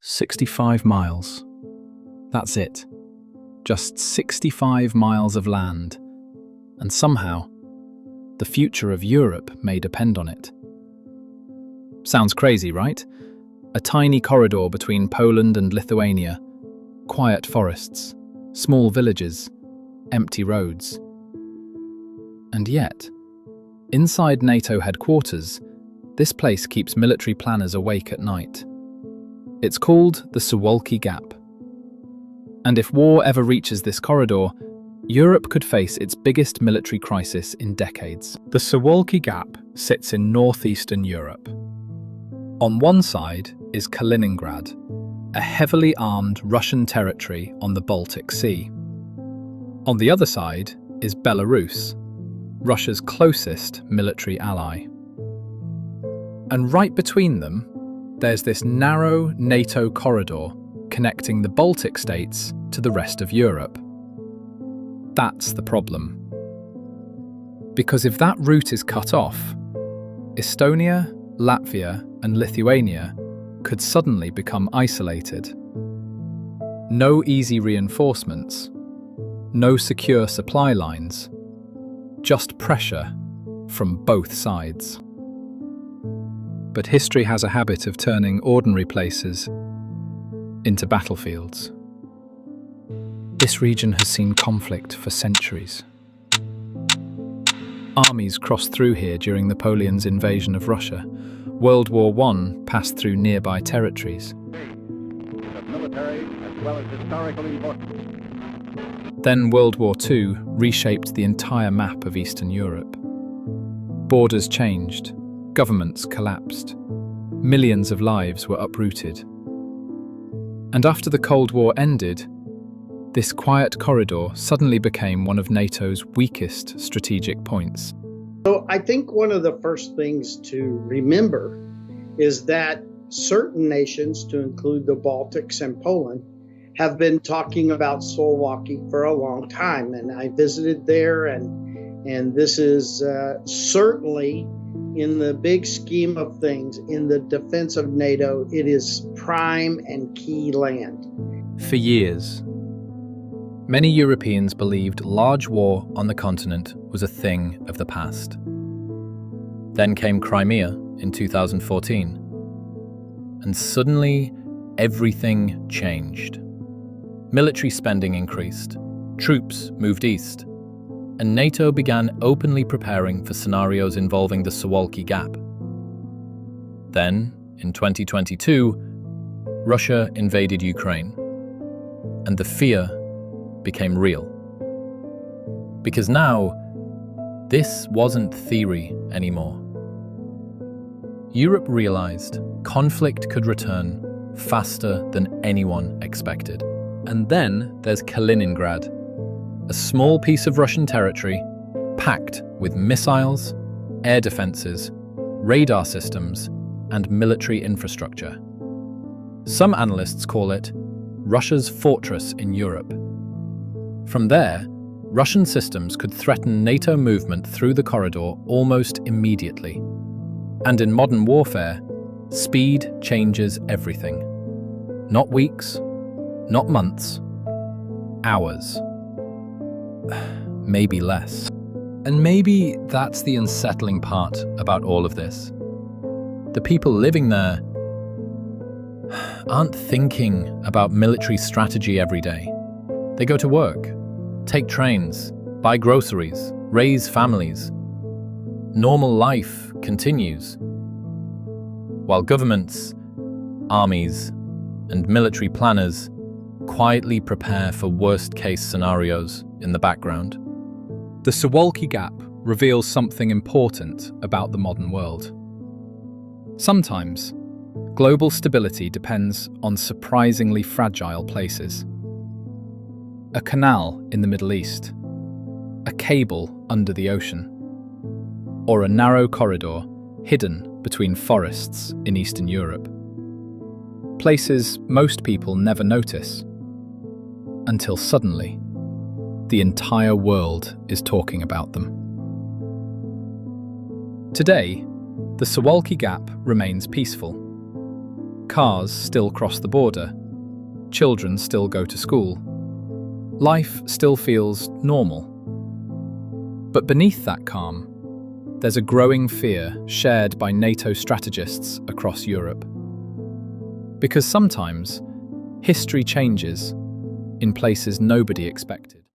65 miles. That's it. Just 65 miles of land. And somehow, the future of Europe may depend on it. Sounds crazy, right? A tiny corridor between Poland and Lithuania, quiet forests, small villages, empty roads. And yet, inside NATO headquarters, this place keeps military planners awake at night. It's called the Suwalki Gap. And if war ever reaches this corridor, Europe could face its biggest military crisis in decades. The Suwalki Gap sits in northeastern Europe. On one side is Kaliningrad, a heavily armed Russian territory on the Baltic Sea. On the other side is Belarus, Russia's closest military ally. And right between them, there's this narrow NATO corridor connecting the Baltic states to the rest of Europe. That's the problem. Because if that route is cut off, Estonia, Latvia, and Lithuania could suddenly become isolated. No easy reinforcements, no secure supply lines, just pressure from both sides. But history has a habit of turning ordinary places into battlefields. This region has seen conflict for centuries. Armies crossed through here during Napoleon's invasion of Russia. World War I passed through nearby territories. Then World War II reshaped the entire map of Eastern Europe. Borders changed. Governments collapsed. Millions of lives were uprooted. And after the Cold War ended, this quiet corridor suddenly became one of NATO's weakest strategic points. So I think one of the first things to remember is that certain nations, to include the Baltics and Poland, have been talking about Suwalki for a long time. And I visited there, and this is certainly, in the big scheme of things, in the defense of NATO, it is prime and key land. For years, many Europeans believed large war on the continent was a thing of the past. Then came Crimea in 2014, and suddenly everything changed. Military spending increased, troops moved east, and NATO began openly preparing for scenarios involving the Suwalki Gap. Then, in 2022, Russia invaded Ukraine, and the fear became real. Because now, this wasn't theory anymore. Europe realized conflict could return faster than anyone expected. And then there's Kaliningrad, a small piece of Russian territory packed with missiles, air defenses, radar systems, and military infrastructure. Some analysts call it Russia's fortress in Europe. From there, Russian systems could threaten NATO movement through the corridor almost immediately. And in modern warfare, speed changes everything. Not weeks, not months, hours. Maybe less. And maybe that's the unsettling part about all of this. The people living there aren't thinking about military strategy every day. They go to work, take trains, buy groceries, raise families. Normal life continues. While governments, armies, and military planners quietly prepare for worst-case scenarios in the background. The Suwalki Gap reveals something important about the modern world. Sometimes, global stability depends on surprisingly fragile places. A canal in the Middle East, a cable under the ocean, or a narrow corridor hidden between forests in Eastern Europe. Places most people never notice, until suddenly, the entire world is talking about them. Today, the Suwalki Gap remains peaceful. Cars still cross the border. Children still go to school. Life still feels normal. But beneath that calm, there's a growing fear shared by NATO strategists across Europe. Because sometimes, history changes in places nobody expected.